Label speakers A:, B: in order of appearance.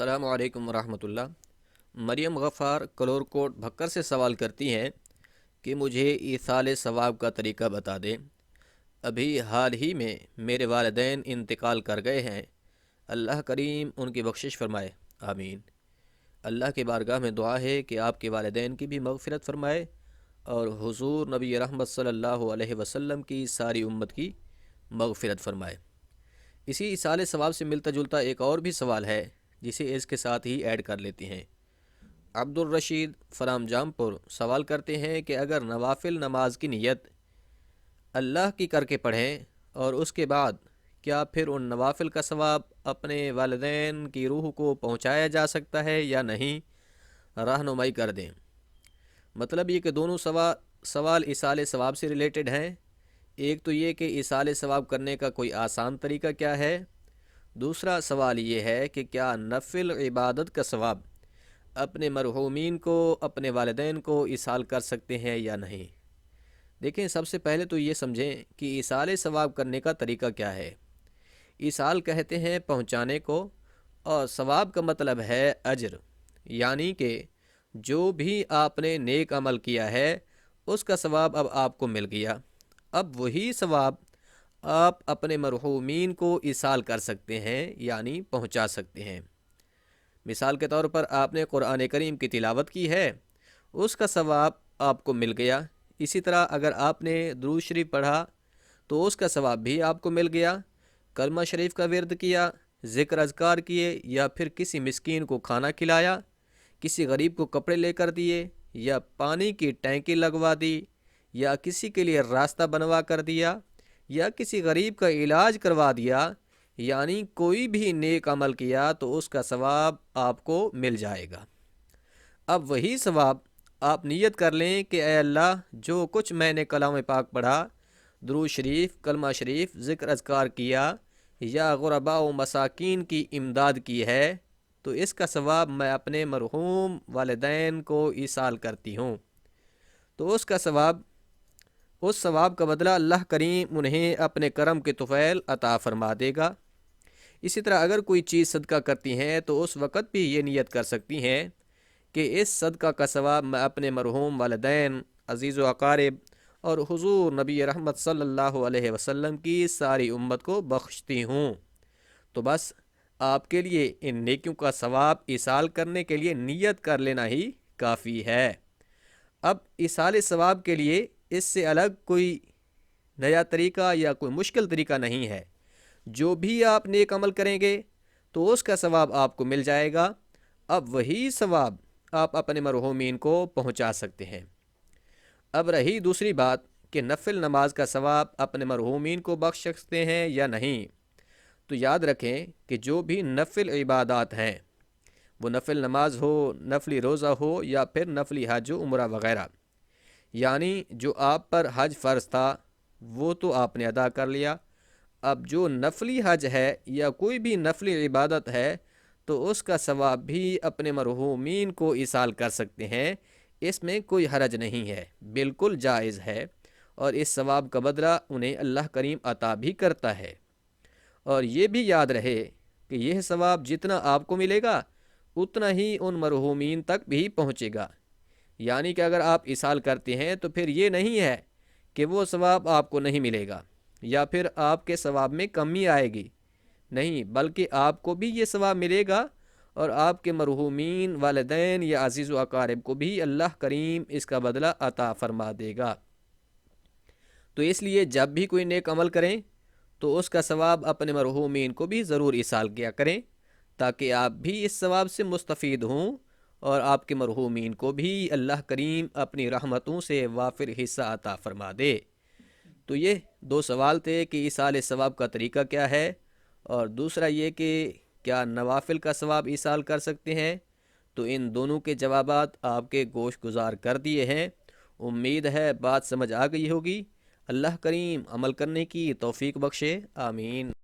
A: अस्सलामु अलैकुम वरहमतुल्लाह। मरियम गफ़ार कलोरकोट भक्कर से सवाल करती हैं कि मुझे ईसाल सवाब का तरीका बता दें। अभी हाल ही में मेरे वालिदैन इंतकाल कर गए हैं। अल्लाह करीम उनकी बख्शिश फरमाए, आमीन। अल्लाह की बारगाह में दुआ है कि आपके वालिदैन की भी मग़फ़िरत फ़रमाए और हुज़ूर नबी रहमत सल्लल्लाहु अलैहि वसल्लम की सारी उम्मत की मग़फ़िरत फ़रमाए। इसी ईसाल सवाब से मिलता जुलता एक और भी सवाल है जिसे इसके साथ ही ऐड कर लेते हैं। अब्दुल रशीद फराम जामपुर सवाल करते हैं कि अगर नवाफिल नमाज की नीयत अल्लाह की करके पढ़ें और उसके बाद क्या फिर उन नवाफिल का सवाब अपने वालिदैन की रूह को पहुंचाया जा सकता है या नहीं, रहनुमाई कर दें। मतलब ये कि दोनों सवाल इसाले सवाब से रिलेटेड हैं। एक तो ये कि इसाले सवाब करने का कोई आसान तरीका क्या है। दूसरा सवाल ये है कि क्या नफिल इबादत का सवाब अपने मरहूमीन को, अपने वालिदैन को इसाल कर सकते हैं या नहीं। देखें, सबसे पहले तो ये समझें कि इसाल सवाब करने का तरीका क्या है। इसाल कहते हैं पहुंचाने को, और सवाब का मतलब है अजर, यानी कि जो भी आपने नेक अमल किया है उसका सवाब अब आपको मिल गया। अब वही सवाब आप अपने मरहूमीन को इसाल कर सकते हैं, यानी पहुंचा सकते हैं। मिसाल के तौर पर आपने कुरान करीम की तिलावत की है, उसका सवाब आपको मिल गया। इसी तरह अगर आपने दुरूद शरीफ पढ़ा तो उसका सवाब भी आपको मिल गया। कलमा शरीफ का विर्द किया, ज़िक्र अज़कार किए, या फिर किसी मिस्कीन को खाना खिलाया, किसी गरीब को कपड़े लेकर दिए, या पानी की टैंकी लगवा दी, या किसी के लिए रास्ता बनवा कर दिया, या किसी गरीब का इलाज करवा दिया, यानी कोई भी नेक अमल किया तो उसका सवाब आपको मिल जाएगा। अब वही सवाब आप नियत कर लें कि ऐ अल्लाह, जो कुछ मैंने कलाम पाक पढ़ा, दुरूद शरीफ, कलमा शरीफ, ज़िक्र अज़कार किया, या गुरबा व मसाकीन की इमदाद की है, तो इसका सवाब मैं अपने मरहूम वालिदैन को ईसाल करती हूँ। तो उस सवाब का बदला अल्लाह करीम उन्हें अपने करम के तुफ़ैल अता फ़रमा देगा। इसी तरह अगर कोई चीज़ सदका करती हैं तो उस वक़्त भी ये नियत कर सकती हैं कि इस सदका का सवाब मैं अपने मरहूम वालिदैन, अज़ीज़ व अक़ारिब और हुज़ूर नबी रहमत सल्लल्लाहु अलैहि वसल्लम की सारी उम्मत को बख्शती हूँ। तो बस आपके लिए इन नेकियों का सवाब इसाल करने के लिए नियत कर लेना ही काफ़ी है। अब इसाल सवाब के लिए इससे अलग कोई नया तरीका या कोई मुश्किल तरीका नहीं है। जो भी आप नेक अमल करेंगे तो उसका सवाब आपको मिल जाएगा। अब वही सवाब आप अपने मरहूमीन को पहुंचा सकते हैं। अब रही दूसरी बात कि नफिल नमाज का सवाब अपने मरहूमीन को बख्श सकते हैं या नहीं, तो याद रखें कि जो भी नफिल इबादत हैं, वो नफिल नमाज हो, नफली रोज़ा हो, या फिर नफली हज उम्रा वग़ैरह, यानी जो आप पर हज फ़र्ज़ था वो तो आपने अदा कर लिया। अब जो नफली हज है या कोई भी नफली इबादत है तो उसका सवाब भी अपने मरहूमीन को इसाल कर सकते हैं। इसमें कोई हरज नहीं है, बिल्कुल जायज़ है, और इस सवाब का बदला उन्हें अल्लाह करीम अता भी करता है। और ये भी याद रहे कि यह सवाब जितना आपको मिलेगा उतना ही उन मरहूमीन तक भी पहुँचेगा। यानी कि अगर आप इसाल करते हैं तो फिर ये नहीं है कि वो सवाब आपको नहीं मिलेगा या फिर आपके सवाब में कमी आएगी, नहीं, बल्कि आपको भी ये सवाब मिलेगा और आपके मरहूमीन वालिदैन या अज़ीज़ व अक़ारिब को भी अल्लाह करीम इसका बदला अता फ़रमा देगा। तो इसलिए जब भी कोई नेक अमल करें तो उसका सवाब अपने मरहूमीन को भी ज़रूर इसाल किया करें, ताकि आप भी इस सवाब से मुस्तफ़ीद हों और आपके मरहूमीन को भी अल्लाह करीम अपनी रहमतों से वाफिर हिस्सा अता फ़रमा दे। तो ये दो सवाल थे कि इसाल सवाब का तरीका क्या है, और दूसरा ये कि क्या नवाफिल का सवाब इसाल कर सकते हैं। तो इन दोनों के जवाबात आपके गोश गुजार कर दिए हैं। उम्मीद है बात समझ आ गई होगी। अल्लाह करीम अमल करने की तौफीक बख्शे, आमीन।